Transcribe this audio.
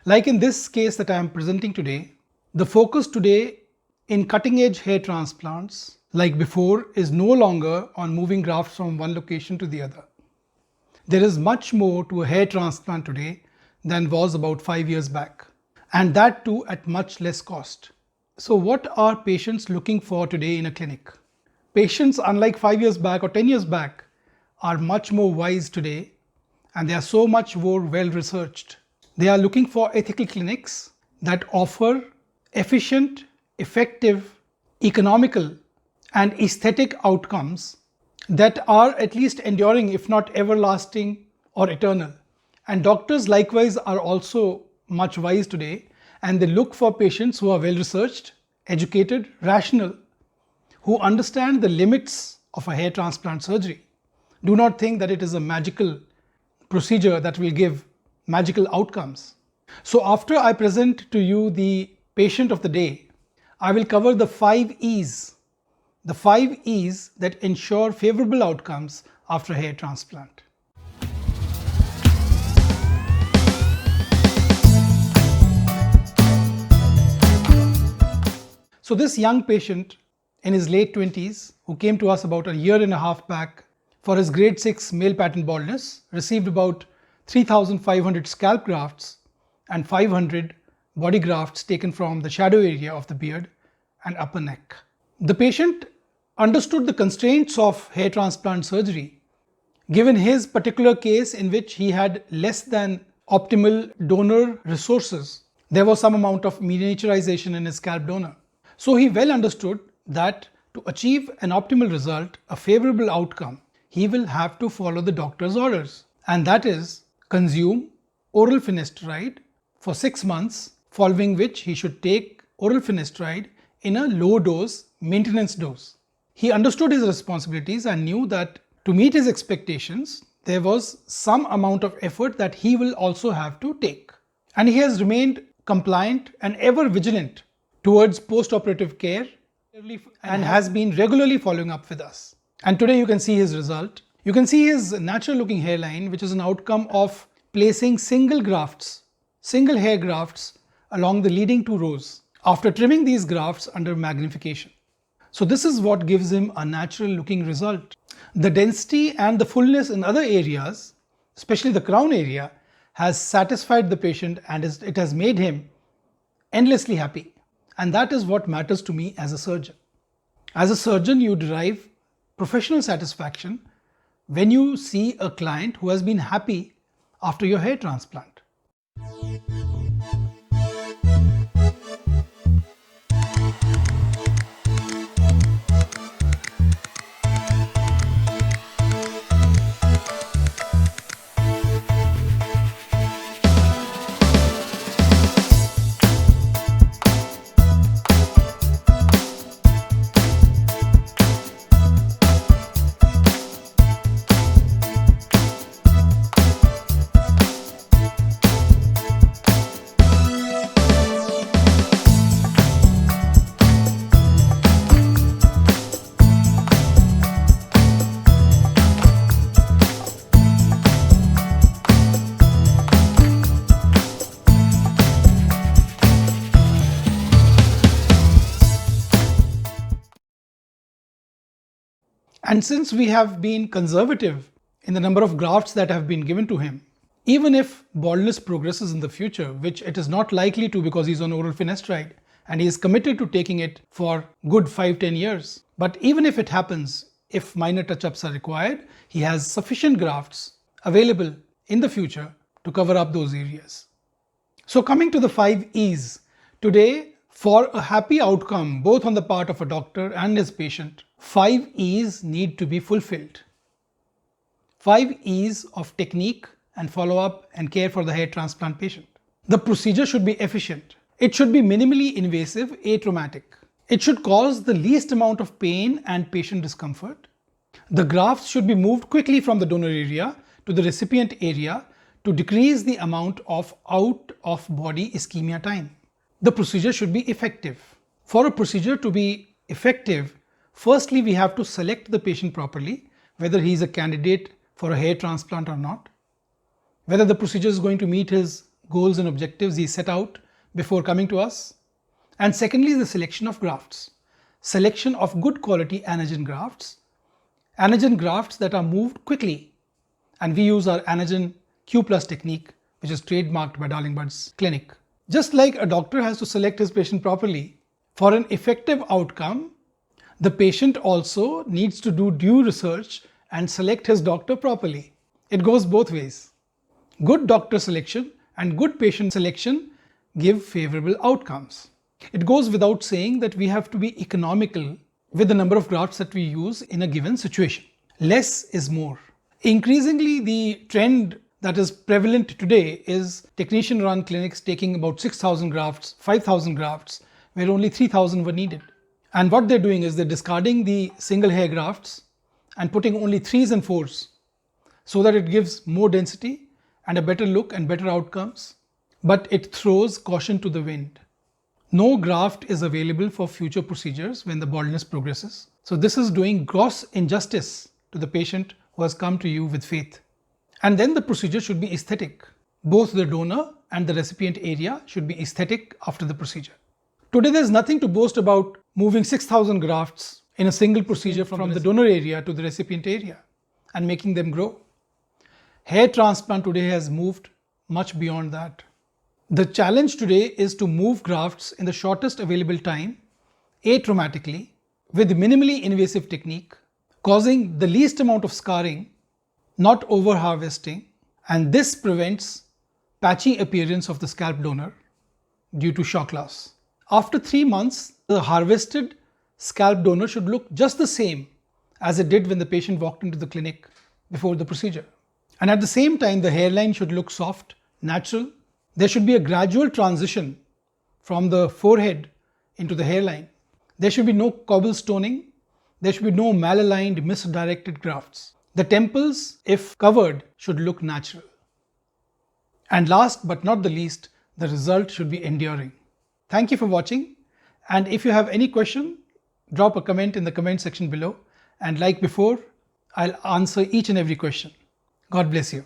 Like in this case that I am presenting today, the focus today in cutting-edge hair transplants, like before, is no longer on moving grafts from one location to the other. There is much more to a hair transplant today than was about 5 years back, and that too at much less cost. So what are patients looking for today in a clinic? Patients, unlike 5 years back or 10 years back, are much more wise today, and they are so much more well researched. They are looking for ethical clinics that offer efficient, effective, economical, and aesthetic outcomes that are at least enduring, if not everlasting or eternal. And doctors likewise are also much wise today, and they look for patients who are well researched, educated, rational, who understand the limits of a hair transplant surgery. Do not think that it is a magical procedure that will give magical outcomes. So after I present to you the patient of the day, I will cover the 5 E's. The 5 E's that ensure favorable outcomes after hair transplant. So this young patient in his late 20s, who came to us about a year and a half back for his grade 6 male pattern baldness, received about 3,500 scalp grafts and 500 body grafts taken from the shadow area of the beard and upper neck. The patient understood the constraints of hair transplant surgery, given his particular case in which he had less than optimal donor resources. There was some amount of miniaturization in his scalp donor. So he well understood that to achieve an optimal result, a favorable outcome, he will have to follow the doctor's orders, and that is consume oral finasteride for 6 months, following which he should take oral finasteride in a low dose maintenance dose. He understood his responsibilities and knew that to meet his expectations, there was some amount of effort that he will also have to take. And he has remained compliant and ever vigilant towards post-operative care and has been regularly following up with us. And today you can see his result. You can see his natural looking hairline, which is an outcome of placing single hair grafts along the leading 2 rows after trimming these grafts under magnification. So this is what gives him a natural looking result. The density and the fullness in other areas, especially the crown area, has satisfied the patient, and it has made him endlessly happy. And that is what matters to me as a surgeon. As a surgeon, you derive professional satisfaction when you see a client who has been happy after your hair transplant. And since we have been conservative in the number of grafts that have been given to him, even if baldness progresses in the future, which it is not likely to because he's on oral finasteride and he is committed to taking it for good 5-10 years. But even if it happens, if minor touch-ups are required, he has sufficient grafts available in the future to cover up those areas. So coming to the 5 E's, today for a happy outcome both on the part of a doctor and his patient, 5 E's need to be fulfilled. 5 E's of technique and follow-up and care for the hair transplant patient. The procedure should be efficient. It should be minimally invasive, atraumatic. It should cause the least amount of pain and patient discomfort. The grafts should be moved quickly from the donor area to the recipient area to decrease the amount of out-of-body ischemia time. The procedure should be effective. For a procedure to be effective, firstly we have to select the patient properly, whether he is a candidate for a hair transplant or not, whether the procedure is going to meet his goals and objectives he set out before coming to us. And secondly, the selection of grafts. Selection of good quality Anagen grafts that are moved quickly. And we use our Anagen Q+ technique, which is trademarked by Darling Buds Clinic. Just like a doctor has to select his patient properly, for an effective outcome, the patient also needs to do due research and select his doctor properly. It goes both ways. Good doctor selection and good patient selection give favorable outcomes. It goes without saying that we have to be economical with the number of grafts that we use in a given situation. Less is more. Increasingly, the trend that is prevalent today is technician-run clinics taking about 6,000 grafts, 5,000 grafts, where only 3,000 were needed. And what they're doing is they're discarding the single hair grafts and putting only 3s and 4s so that it gives more density and a better look and better outcomes. But it throws caution to the wind. No graft is available for future procedures when the baldness progresses. So this is doing gross injustice to the patient who has come to you with faith. And then the procedure should be aesthetic. Both the donor and the recipient area should be aesthetic after the procedure. Today there's nothing to boast about moving 6,000 grafts in a single procedure from the donor area to the recipient area and making them grow. Hair transplant today has moved much beyond that. The challenge today is to move grafts in the shortest available time, atraumatically, with minimally invasive technique, causing the least amount of scarring, not over-harvesting, and this prevents patchy appearance of the scalp donor due to shock loss. After 3 months, the harvested scalp donor should look just the same as it did when the patient walked into the clinic before the procedure. And at the same time, the hairline should look soft, natural. There should be a gradual transition from the forehead into the hairline. There should be no cobblestoning. There should be no malaligned, misdirected grafts. The temples, if covered, should look natural. And last but not the least, the result should be enduring. Thank you for watching. And if you have any question, drop a comment in the comment section below. And like before, I'll answer each and every question. God bless you.